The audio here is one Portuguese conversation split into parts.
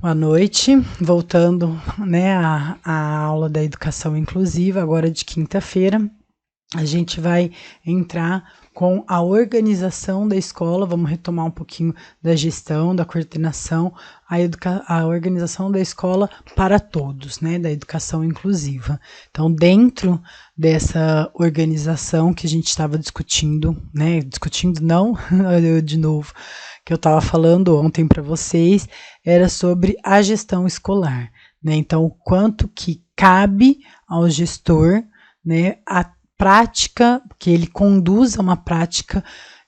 Boa noite, voltando, né, à aula da educação inclusiva, agora de quinta-feira, a gente vai entrar com a organização da escola, vamos retomar um pouquinho da gestão, da coordenação, a organização da escola para todos, né, da educação inclusiva. Então, dentro dessa organização que a gente estava discutindo, né, de novo, que eu estava falando ontem para vocês, era sobre a gestão escolar, né? Então, o quanto que cabe ao gestor, né, a prática, que ele conduza uma prática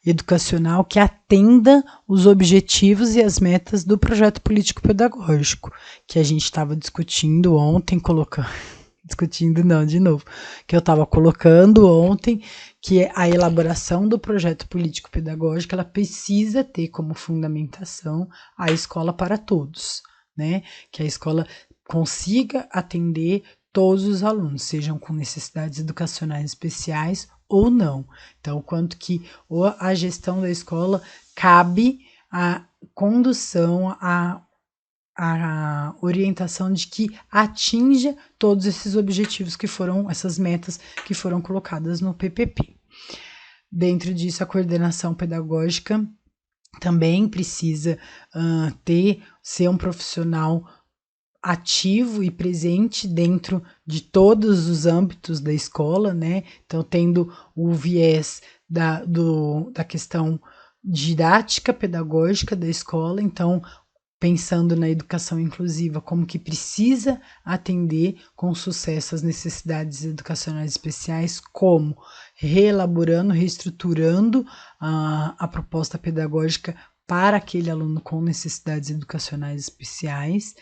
educacional que atenda os objetivos e as metas do projeto político-pedagógico, que a gente estava discutindo ontem, que eu estava colocando ontem, que é a elaboração do projeto político-pedagógico, ela precisa ter como fundamentação a escola para todos, né? Que a escola consiga atender todos os alunos, sejam com necessidades educacionais especiais ou não. Então, quanto que a gestão da escola cabe a condução, a orientação de que atinja todos esses objetivos essas metas que foram colocadas no PPP. Dentro disso, a coordenação pedagógica também precisa ser um profissional ativo e presente dentro de todos os âmbitos da escola, né? Então, tendo o viés da questão didática pedagógica da escola, então, pensando na educação inclusiva, como que precisa atender com sucesso as necessidades educacionais especiais, como reelaborando, reestruturando a proposta pedagógica para aquele aluno com necessidades educacionais especiais,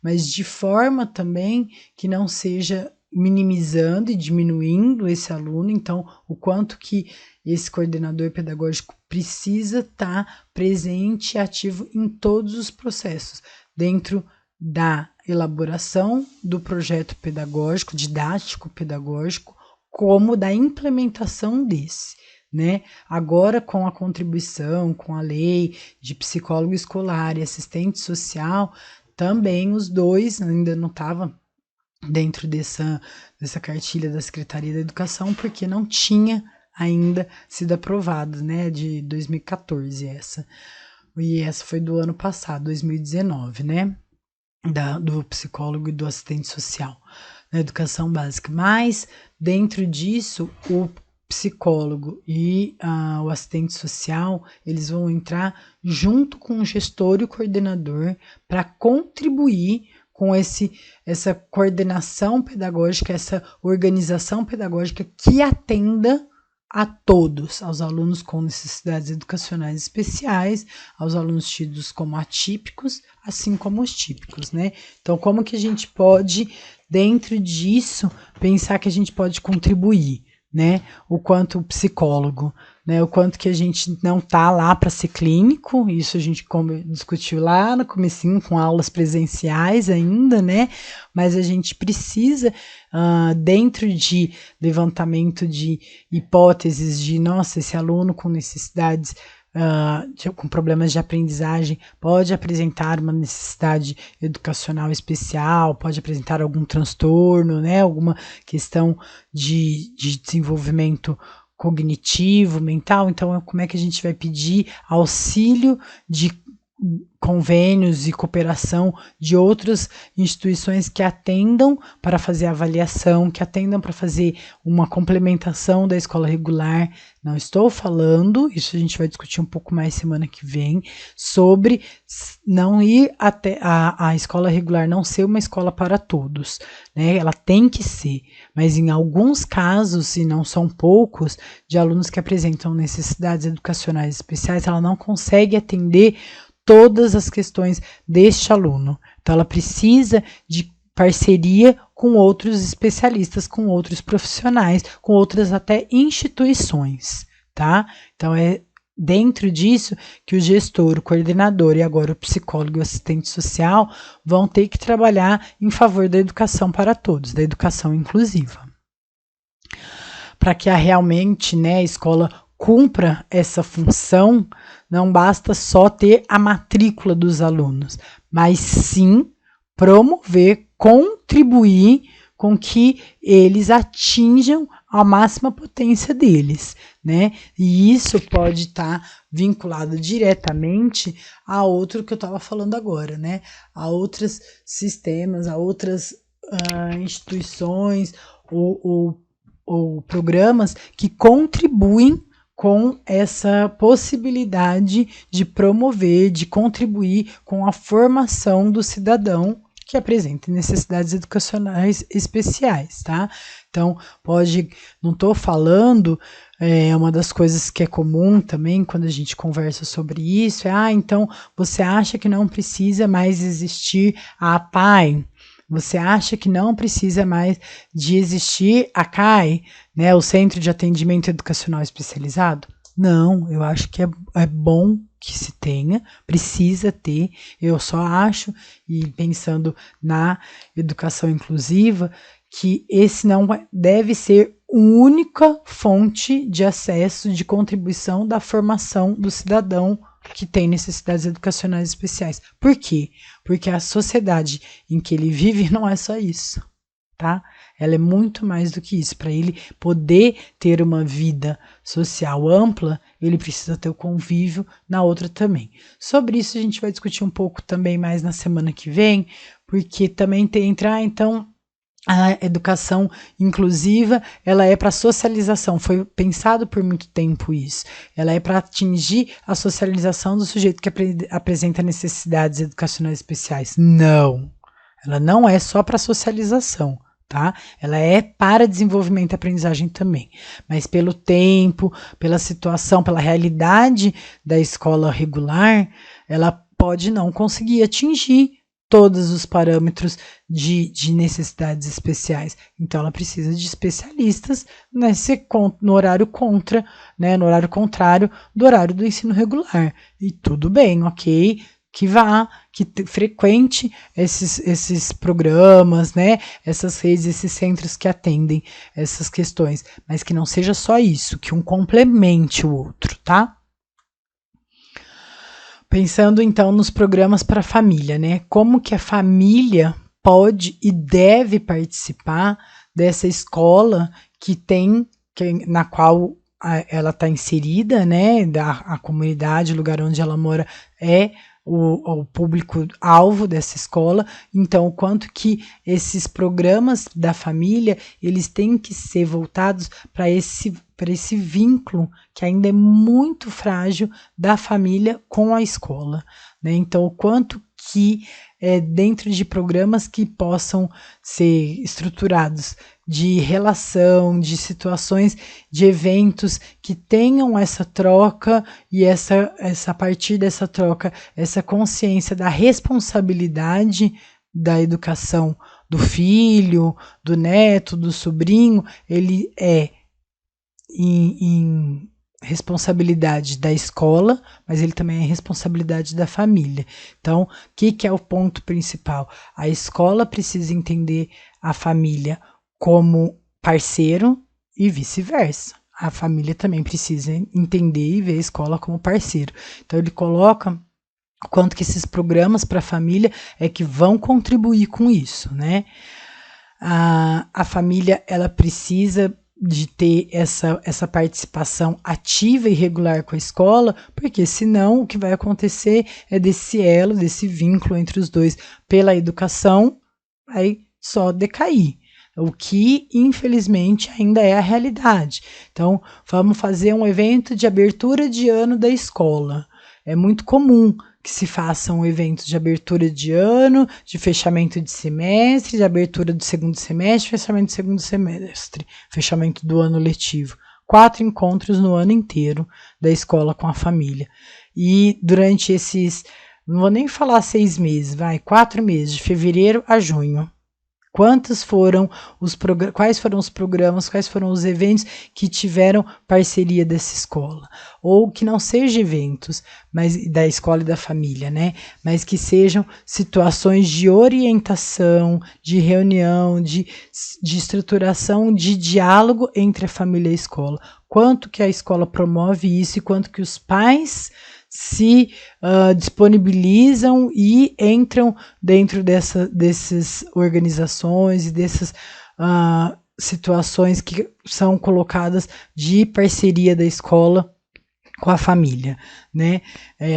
mas de forma também que não seja minimizando e diminuindo esse aluno. Então, o quanto que esse coordenador pedagógico precisa estar presente e ativo em todos os processos, dentro da elaboração do projeto pedagógico, didático-pedagógico, como da implementação desse, né? Agora, com a contribuição, com a lei de psicólogo escolar e assistente social, também os dois, ainda não estava dentro dessa cartilha da Secretaria da Educação, porque não tinha ainda sido aprovado, né, de 2014 essa. E essa foi do ano passado, 2019, né, do psicólogo e do assistente social na educação básica. Mas, dentro disso, o psicólogo e o assistente social, eles vão entrar junto com o gestor e o coordenador para contribuir com essa coordenação pedagógica, essa organização pedagógica que atenda a todos, aos alunos com necessidades educacionais especiais, aos alunos tidos como atípicos, assim como os típicos, né? Então, como que a gente pode, dentro disso, pensar que a gente pode contribuir, né? O quanto o psicólogo, né? O quanto que a gente não tá lá para ser clínico, isso a gente discutiu lá no comecinho com aulas presenciais ainda, né? Mas a gente precisa, dentro de levantamento de hipóteses de, nossa, esse aluno com necessidades, com problemas de aprendizagem, pode apresentar uma necessidade educacional especial, pode apresentar algum transtorno, né, alguma questão de desenvolvimento cognitivo, mental. Então, como é que a gente vai pedir auxílio de convênios e cooperação de outras instituições que atendam para fazer avaliação, que atendam para fazer uma complementação da escola regular. Não estou falando, isso a gente vai discutir um pouco mais semana que vem, sobre não ir até a escola regular não ser uma escola para todos, né? Ela tem que ser, mas em alguns casos, e não são poucos, de alunos que apresentam necessidades educacionais especiais, ela não consegue atender todas as questões deste aluno. Então, ela precisa de parceria com outros especialistas, com outros profissionais, com outras até instituições, tá? Então, é dentro disso que o gestor, o coordenador e agora o psicólogo e o assistente social vão ter que trabalhar em favor da educação para todos, da educação inclusiva. Para que realmente, né, a escola cumpra essa função, não basta só ter a matrícula dos alunos, mas sim promover, contribuir com que eles atinjam a máxima potência deles, né? E isso pode estar vinculado diretamente a outro que eu estava falando agora, né? A outros sistemas, a outras instituições ou programas que contribuem com essa possibilidade de promover, de contribuir com a formação do cidadão que apresenta necessidades educacionais especiais, tá? Então, não estou falando, uma das coisas que é comum também quando a gente conversa sobre isso, então você acha que não precisa mais existir a APAE? Você acha que não precisa mais de existir a CAE, né, o Centro de Atendimento Educacional Especializado? Não, eu acho que é bom que se tenha, precisa ter. Eu só acho, e pensando na educação inclusiva, que esse não deve ser a única fonte de acesso, de contribuição da formação do cidadão que tem necessidades educacionais especiais. Por quê? Porque a sociedade em que ele vive não é só isso, tá? Ela é muito mais do que isso. Para ele poder ter uma vida social ampla, ele precisa ter o convívio na outra também. Sobre isso a gente vai discutir um pouco também mais na semana que vem, porque também então a educação inclusiva, ela é para socialização, foi pensado por muito tempo isso. Ela é para atingir a socialização do sujeito que apresenta necessidades educacionais especiais. Não, ela não é só para socialização, tá? Ela é para desenvolvimento e aprendizagem também. Mas pelo tempo, pela situação, pela realidade da escola regular, ela pode não conseguir atingir todos os parâmetros de necessidades especiais. Então, ela precisa de especialistas no horário no horário contrário do horário do ensino regular. E tudo bem, ok? Que frequente esses programas, né? Essas redes, esses centros que atendem essas questões. Mas que não seja só isso, que um complemente o outro, tá? Pensando então nos programas para a família, né? Como que a família pode e deve participar dessa escola na qual ela está inserida, né? A comunidade, o lugar onde ela mora é o público-alvo dessa escola. Então, o quanto que esses programas da família, eles têm que ser voltados para esse vínculo que ainda é muito frágil da família com a escola, né? Então, o quanto que dentro de programas que possam ser estruturados de relação, de situações, de eventos que tenham essa troca e a partir dessa troca, essa consciência da responsabilidade da educação do filho, do neto, do sobrinho, ele é em responsabilidade da escola, mas ele também é responsabilidade da família. Então, o que é o ponto principal? A escola precisa entender a família como parceiro e vice-versa. A família também precisa entender e ver a escola como parceiro. Então, ele coloca o quanto que esses programas para a família é que vão contribuir com isso, né? A família, ela precisa de ter essa participação ativa e regular com a escola, porque senão o que vai acontecer é desse elo, desse vínculo entre os dois pela educação, vai só decair. O que, infelizmente, ainda é a realidade. Então, vamos fazer um evento de abertura de ano da escola. É muito comum que se façam eventos de abertura de ano, de fechamento de semestre, de abertura do segundo semestre, fechamento do segundo semestre, fechamento do ano letivo. 4 encontros no ano inteiro da escola com a família. E durante não vou nem falar 6 meses, 4 meses, de fevereiro a junho. Quais foram os programas, quais foram os eventos que tiveram parceria dessa escola? Ou que não sejam eventos, mas da escola e da família, né? Mas que sejam situações de orientação, de reunião, de estruturação, de diálogo entre a família e a escola. Quanto que a escola promove isso e quanto que os pais se disponibilizam e entram dentro dessas organizações e dessas situações que são colocadas de parceria da escola com a família, né?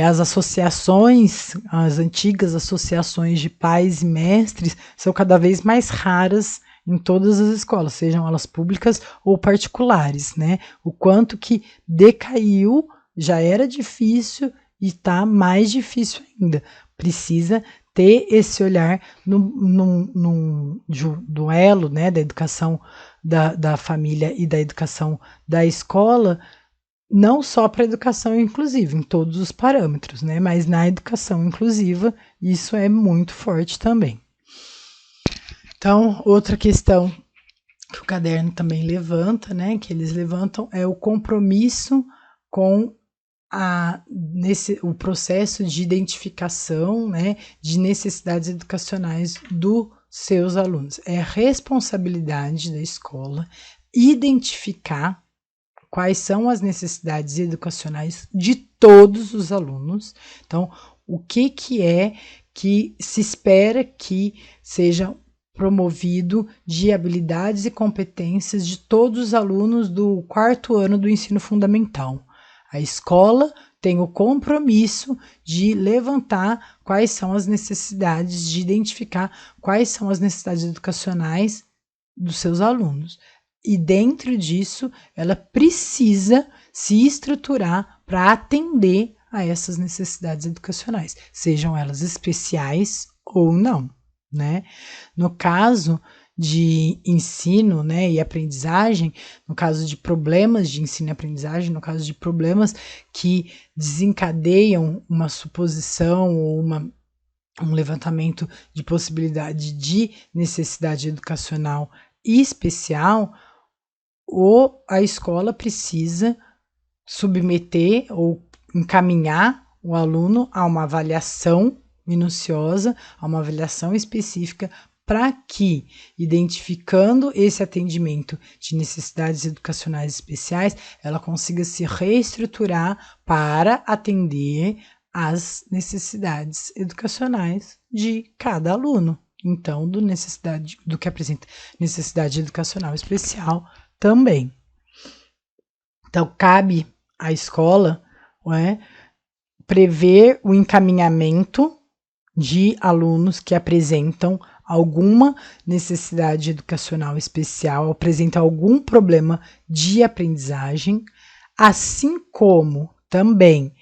As associações, as antigas associações de pais e mestres são cada vez mais raras em todas as escolas, sejam elas públicas ou particulares, né? O quanto que decaiu, já era difícil e está mais difícil ainda. Precisa ter esse olhar num duelo, né, da educação da família e da educação da escola, não só para a educação inclusiva, em todos os parâmetros, né, mas na educação inclusiva isso é muito forte também. Então, outra questão que o caderno também levanta, né, que eles levantam, é o compromisso com o processo de identificação, né, de necessidades educacionais dos seus alunos. É responsabilidade da escola identificar quais são as necessidades educacionais de todos os alunos. Então, o que é que se espera que seja promovido de habilidades e competências de todos os alunos do 4º ano do ensino fundamental. A escola tem o compromisso de levantar quais são as necessidades, de identificar quais são as necessidades educacionais dos seus alunos. E dentro disso, ela precisa se estruturar para atender a essas necessidades educacionais, sejam elas especiais ou não, né? No caso de ensino, né, e aprendizagem, no caso de problemas de ensino e aprendizagem, no caso de problemas que desencadeiam uma suposição ou um levantamento de possibilidade de necessidade educacional especial, a escola precisa submeter ou encaminhar o aluno a uma avaliação minuciosa, a uma avaliação específica, para que, identificando esse atendimento de necessidades educacionais especiais, ela consiga se reestruturar para atender às necessidades educacionais de cada aluno. Então, do que apresenta necessidade educacional especial também. Então, cabe à escola, prever o encaminhamento de alunos que apresentam alguma necessidade educacional especial, apresentam algum problema de aprendizagem, assim como também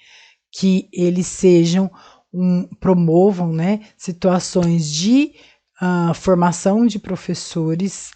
que eles promovam, né, situações de formação de professores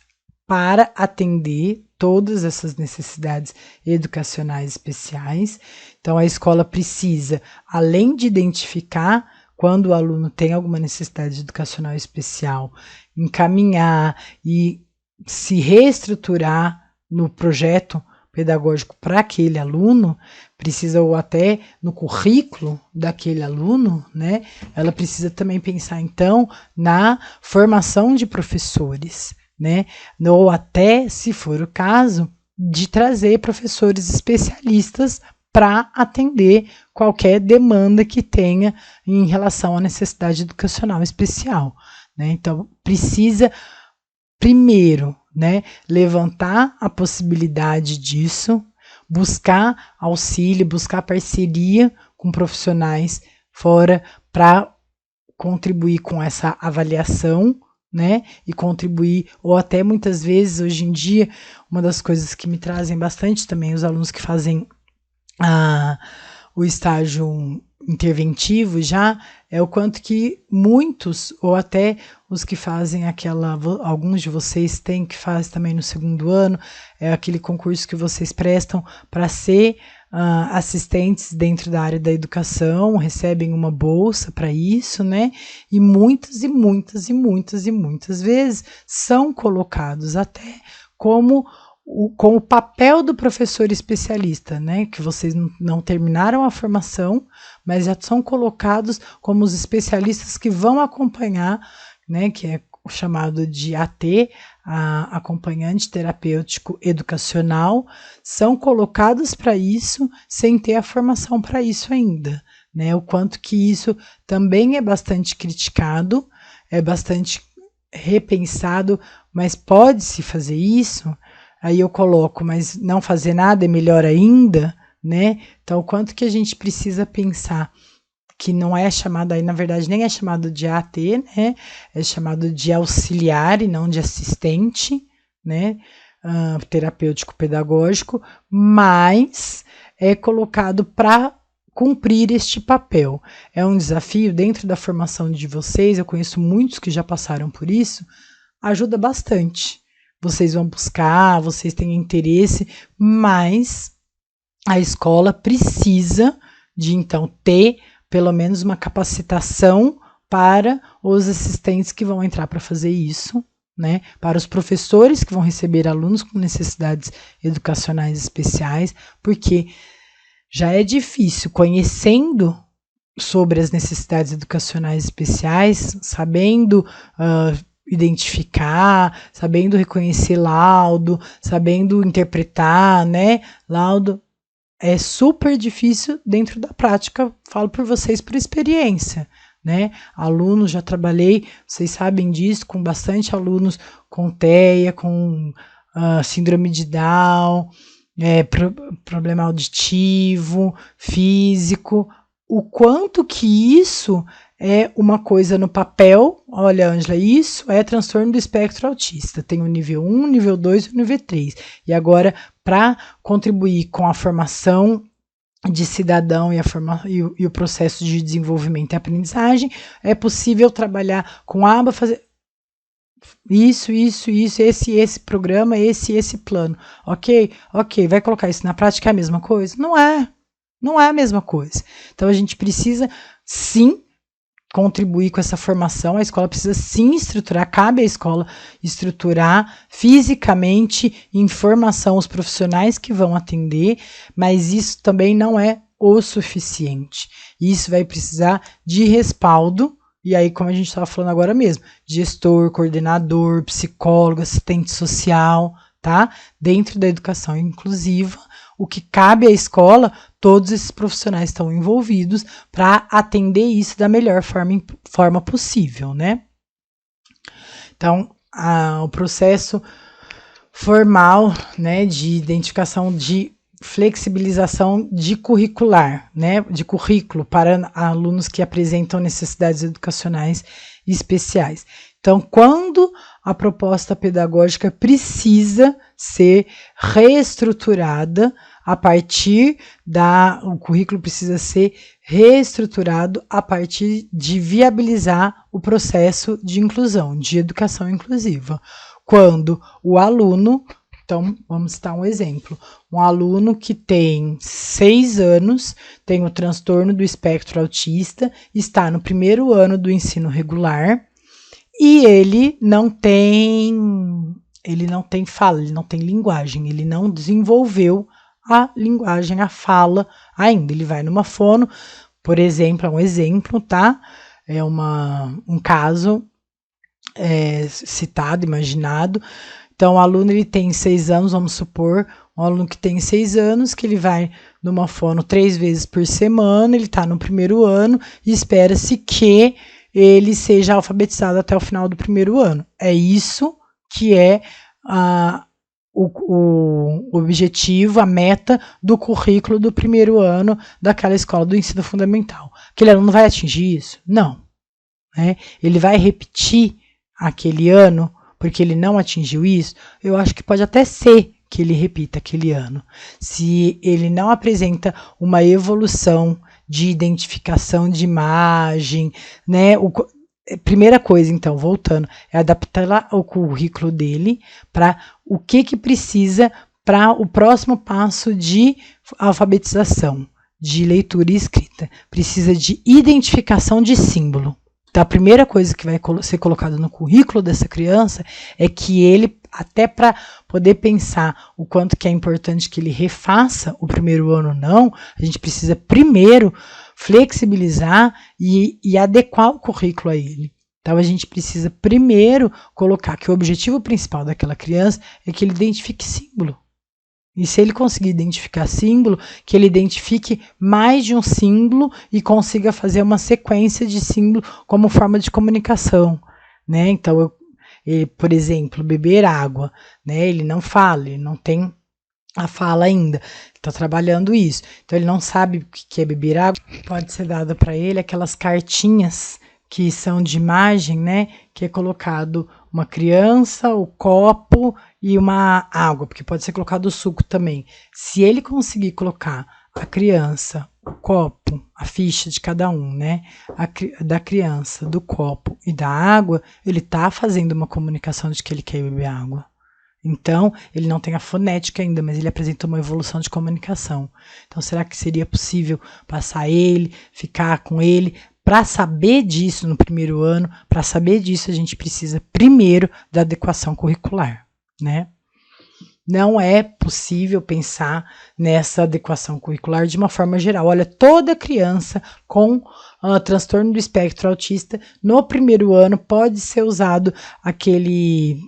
para atender todas essas necessidades educacionais especiais. Então, a escola precisa, além de identificar quando o aluno tem alguma necessidade educacional especial, encaminhar e se reestruturar no projeto pedagógico para aquele aluno, precisa, ou até no currículo daquele aluno, né? Ela precisa também pensar, então, na formação de professores, né? Ou até, se for o caso, de trazer professores especialistas para atender qualquer demanda que tenha em relação à necessidade educacional especial, né? Então, precisa, primeiro, né, levantar a possibilidade disso, buscar auxílio, buscar parceria com profissionais fora para contribuir com essa avaliação, né, e contribuir, ou até muitas vezes, hoje em dia, uma das coisas que me trazem bastante também, os alunos que fazem o estágio interventivo já, é o quanto que muitos, ou até os que fazem alguns de vocês têm, que fazem também no 2º ano, é aquele concurso que vocês prestam para ser assistentes dentro da área da educação, recebem uma bolsa para isso, né? E muitas vezes são colocados até com o papel do professor especialista, né? Que vocês não terminaram a formação, mas já são colocados como os especialistas que vão acompanhar, né? Que é o chamado de AT, acompanhante terapêutico educacional, são colocados para isso sem ter a formação para isso ainda, né? O quanto que isso também é bastante criticado, é bastante repensado, mas pode-se fazer isso? Aí eu coloco, mas não fazer nada é melhor ainda, né? Então, o quanto que a gente precisa pensar que não é chamado, aí na verdade nem é chamado de AT, né? É chamado de auxiliar e não de assistente, né? Terapêutico pedagógico, mas é colocado para cumprir este papel. É um desafio dentro da formação de vocês, eu conheço muitos que já passaram por isso, ajuda bastante. Vocês vão buscar, vocês têm interesse, mas a escola precisa de então ter pelo menos uma capacitação para os assistentes que vão entrar para fazer isso, né? Para os professores que vão receber alunos com necessidades educacionais especiais, porque já é difícil, conhecendo sobre as necessidades educacionais especiais, sabendo identificar, sabendo reconhecer laudo, sabendo interpretar, né? Laudo é super difícil dentro da prática, falo por vocês por experiência, né? Alunos, já trabalhei, vocês sabem disso, com bastante alunos com TEA, com síndrome de Down, problema auditivo, físico, o quanto que isso é uma coisa no papel. Olha, Ângela, isso é transtorno do espectro autista. Tem o nível 1, nível 2 e o nível 3. E agora, para contribuir com a formação de cidadão e o processo de desenvolvimento e aprendizagem, é possível trabalhar com aba, fazer isso, esse programa, esse plano. Ok, vai colocar isso na prática, é a mesma coisa? Não é a mesma coisa. Então, a gente precisa, sim, contribuir com essa formação, a escola precisa sim estruturar, cabe à escola estruturar fisicamente, em formação, os profissionais que vão atender, mas isso também não é o suficiente. Isso vai precisar de respaldo, e aí, como a gente estava falando agora mesmo, gestor, coordenador, psicólogo, assistente social, tá? Dentro da educação inclusiva, o que cabe à escola, todos esses profissionais estão envolvidos para atender isso da melhor forma possível, né? Então, o processo formal, né, de identificação de flexibilização de curricular, né, de currículo para alunos que apresentam necessidades educacionais especiais. Então, quando a proposta pedagógica precisa ser reestruturada o currículo precisa ser reestruturado a partir de viabilizar o processo de inclusão, de educação inclusiva. Quando o aluno, então vamos citar um exemplo, um aluno que tem 6 anos, tem o transtorno do espectro autista, está no primeiro ano do ensino regular e ele não tem fala, ele não tem linguagem, ele não desenvolveu a linguagem, a fala ainda. Ele vai numa fono, por exemplo, é um exemplo, tá? É um caso citado, imaginado. Então, o aluno ele tem 6 anos, vamos supor, um aluno que tem 6 anos, que ele vai numa fono 3 vezes por semana, ele está no primeiro ano e espera-se que ele seja alfabetizado até o final do primeiro ano. É isso que é o objetivo, a meta do currículo do primeiro ano daquela escola do ensino fundamental. Aquele aluno vai atingir isso? Não. Né? Ele vai repetir aquele ano porque ele não atingiu isso? Eu acho que pode até ser que ele repita aquele ano. Se ele não apresenta uma evolução de identificação de imagem, né? Primeira coisa, então, voltando, é adaptar o currículo dele para o que precisa para o próximo passo de alfabetização, de leitura e escrita. Precisa de identificação de símbolo. Então, a primeira coisa que vai ser colocada no currículo dessa criança é que ele, até para poder pensar o quanto que é importante que ele refaça o primeiro ano ou não, a gente precisa primeiro flexibilizar e adequar o currículo a ele, Então a gente precisa primeiro colocar que o objetivo principal daquela criança é que ele identifique símbolo. E se ele conseguir identificar símbolo, que ele identifique mais de um símbolo e consiga fazer uma sequência de símbolo como forma de comunicação, né? Então, por exemplo, beber água, né? Ele não fala, ele não tem a fala ainda, está trabalhando isso. Então, ele não sabe o que é beber água. Pode ser dado para ele aquelas cartinhas que são de imagem, né? Que é colocado uma criança, o copo e uma água, porque pode ser colocado o suco também. Se ele conseguir colocar a criança, o copo, a ficha de cada um, né? Da criança, do copo e da água, ele está fazendo uma comunicação de que ele quer beber água. Então, ele não tem a fonética ainda, mas ele apresenta uma evolução de comunicação. Então, será que seria possível passar ele, ficar com ele? Para saber disso no primeiro ano, para saber disso, a gente precisa primeiro da adequação curricular, né? Não é possível pensar nessa adequação curricular de uma forma geral. Olha, toda criança com transtorno do espectro autista, no primeiro ano, pode ser usado aquele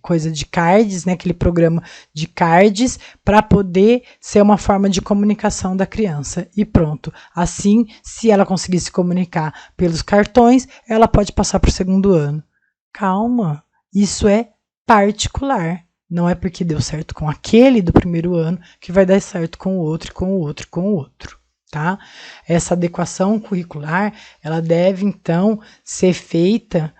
coisa de cards, né, aquele programa de cards, para poder ser uma forma de comunicação da criança. E pronto. Assim, se ela conseguir se comunicar pelos cartões, ela pode passar para o segundo ano. Calma, isso é particular. Não é porque deu certo com aquele do primeiro ano que vai dar certo com o outro, com o outro, com o outro. Tá? Essa adequação curricular, ela deve, então, ser feita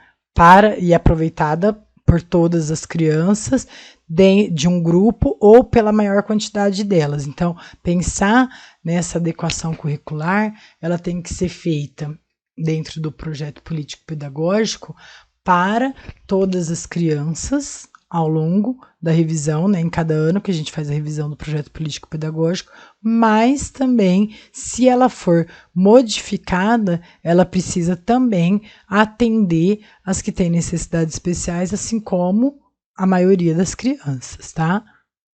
e aproveitada por todas as crianças de um grupo ou pela maior quantidade delas. Então, pensar nessa adequação curricular, ela tem que ser feita dentro do projeto político-pedagógico para todas as crianças ao longo da revisão, né, em cada ano que a gente faz a revisão do projeto político-pedagógico, mas também, se ela for modificada, ela precisa também atender as que têm necessidades especiais, assim como a maioria das crianças, tá?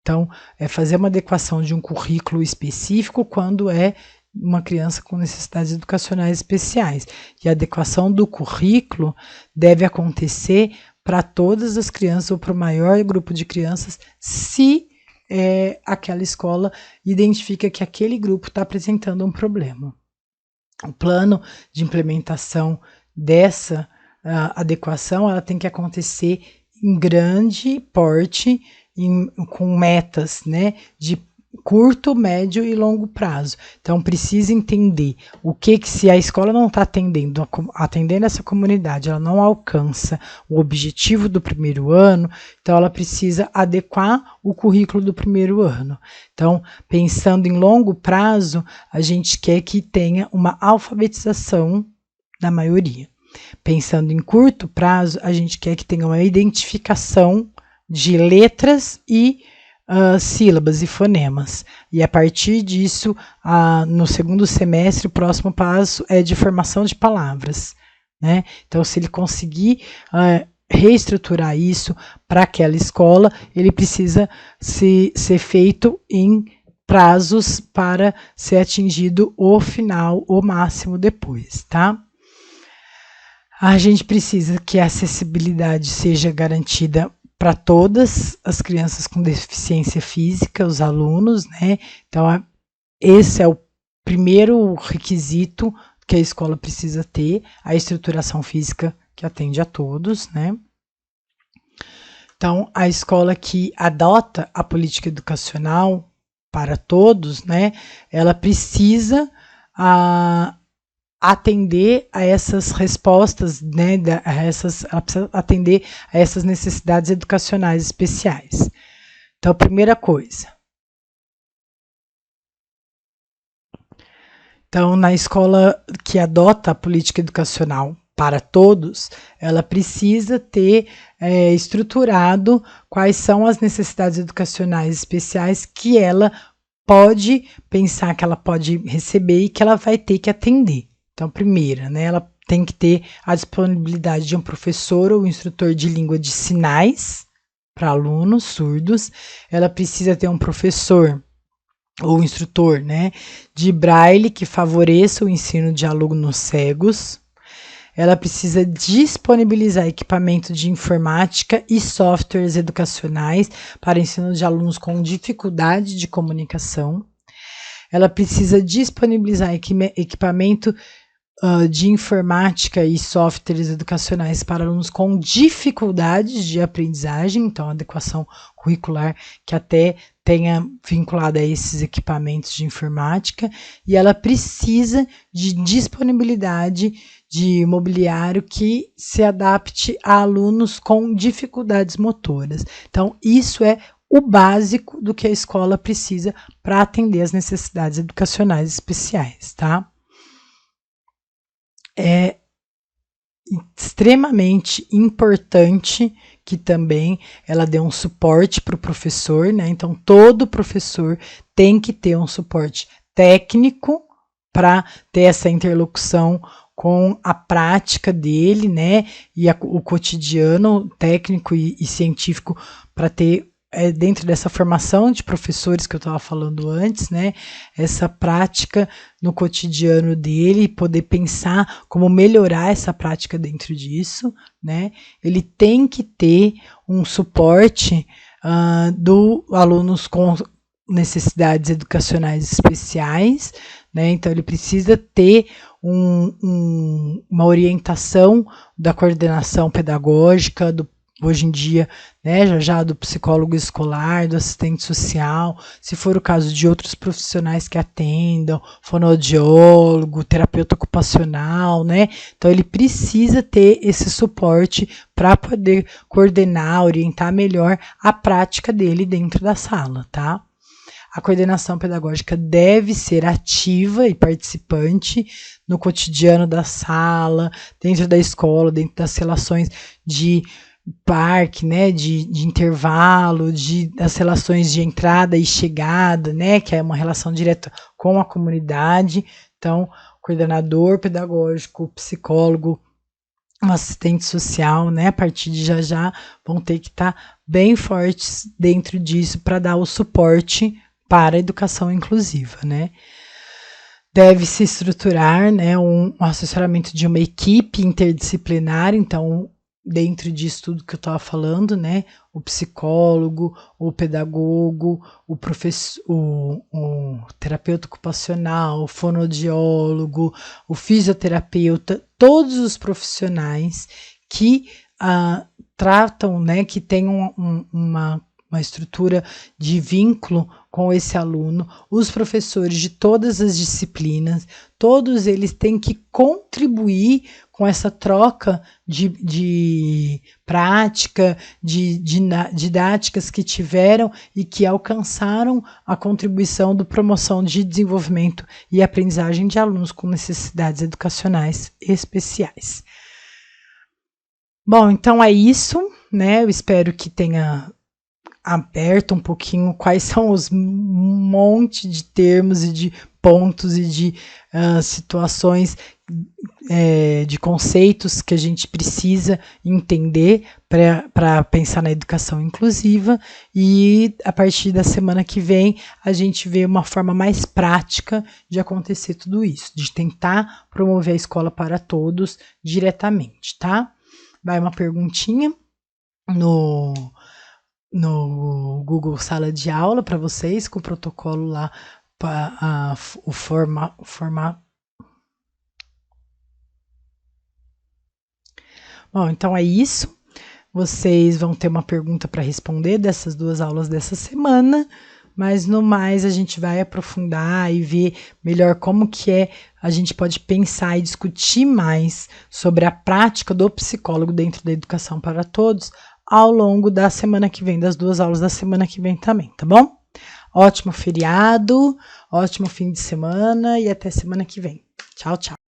Então, é fazer uma adequação de um currículo específico quando é uma criança com necessidades educacionais especiais. E a adequação do currículo deve acontecer para todas as crianças ou para o maior grupo de crianças, se aquela escola identifica que aquele grupo está apresentando um problema. O plano de implementação dessa adequação, ela tem que acontecer em grande porte, com metas, né, de curto, médio e longo prazo. Então, precisa entender o que se a escola não está atendendo essa comunidade, ela não alcança o objetivo do primeiro ano, então ela precisa adequar o currículo do primeiro ano. Então, pensando em longo prazo, a gente quer que tenha uma alfabetização da maioria. Pensando em curto prazo, a gente quer que tenha uma identificação de letras e sílabas e fonemas. E a partir disso, no segundo semestre, o próximo passo é de formação de palavras, né? Então, se ele conseguir reestruturar isso para aquela escola, ele precisa ser feito em prazos para ser atingido o final, o máximo depois, tá? A gente precisa que a acessibilidade seja garantida para todas as crianças com deficiência física, os alunos, né? Então, esse é o primeiro requisito que a escola precisa ter, a estruturação física que atende a todos, né? Então, a escola que adota a política educacional para todos, né? Ela precisa atender a essas respostas, né, ela precisa atender a essas necessidades educacionais especiais. Então, primeira coisa. Então, na escola que adota a política educacional para todos, ela precisa ter estruturado quais são as necessidades educacionais especiais que ela pode pensar que ela pode receber e que ela vai ter que atender. Então, primeira, né, ela tem que ter a disponibilidade de um professor ou instrutor de língua de sinais para alunos surdos. Ela precisa ter um professor ou instrutor, né, de braille que favoreça o ensino de alunos cegos. ela precisa disponibilizar equipamento de informática e softwares educacionais para ensino de alunos com dificuldade de comunicação. Ela precisa disponibilizar equipamento de informática e softwares educacionais para alunos com dificuldades de aprendizagem, então adequação curricular que até tenha vinculado a esses equipamentos de informática, e ela precisa de disponibilidade de mobiliário que se adapte a alunos com dificuldades motoras. Então, isso é o básico do que a escola precisa para atender as necessidades educacionais especiais, tá? É extremamente importante que também ela dê um suporte para o professor, né? Então, todo professor tem que ter um suporte técnico para ter essa interlocução com a prática dele, né? E o cotidiano técnico e científico para ter dentro dessa formação de professores que eu estava falando antes, né? Essa prática no cotidiano dele, poder pensar como melhorar essa prática dentro disso, né? Ele tem que ter um suporte do alunos com necessidades educacionais especiais, né? Então ele precisa ter uma orientação da coordenação pedagógica, hoje em dia, né, já do psicólogo escolar, do assistente social, se for o caso de outros profissionais que atendam, fonoaudiólogo, terapeuta ocupacional, né? Então ele precisa ter esse suporte para poder coordenar, orientar melhor a prática dele dentro da sala, tá? A coordenação pedagógica deve ser ativa e participante no cotidiano da sala, dentro da escola, dentro das relações de parque, né, de intervalo, das relações de entrada e chegada, né, que é uma relação direta com a comunidade. Então, coordenador pedagógico, psicólogo, um assistente social, né, a partir de já vão ter que estar bem fortes dentro disso para dar o suporte para a educação inclusiva, né. Deve se estruturar, né, um assessoramento de uma equipe interdisciplinar, então dentro disso tudo que eu estava falando, né, o psicólogo, o pedagogo, o professor, o terapeuta ocupacional, o fonoaudiólogo, o fisioterapeuta, todos os profissionais que tratam, né, que tenham uma estrutura de vínculo com esse aluno, os professores de todas as disciplinas, todos eles têm que contribuir com essa troca de prática, de didáticas que tiveram e que alcançaram a contribuição da promoção de desenvolvimento e aprendizagem de alunos com necessidades educacionais especiais. Bom, então é isso, né? Eu espero que tenha aberto um pouquinho quais são os monte de termos e de pontos e de situações, de conceitos que a gente precisa entender para pensar na educação inclusiva, e a partir da semana que vem a gente vê uma forma mais prática de acontecer tudo isso, de tentar promover a escola para todos diretamente, tá? Vai uma perguntinha no Google Sala de Aula para vocês, com o protocolo lá, o formato. Bom, então é isso. Vocês vão ter uma pergunta para responder dessas duas aulas dessa semana, mas no mais a gente vai aprofundar e ver melhor como que a gente pode pensar e discutir mais sobre a prática do psicólogo dentro da educação para todos ao longo da semana que vem, das duas aulas da semana que vem também, tá bom? Ótimo feriado, ótimo fim de semana e até semana que vem. Tchau, tchau.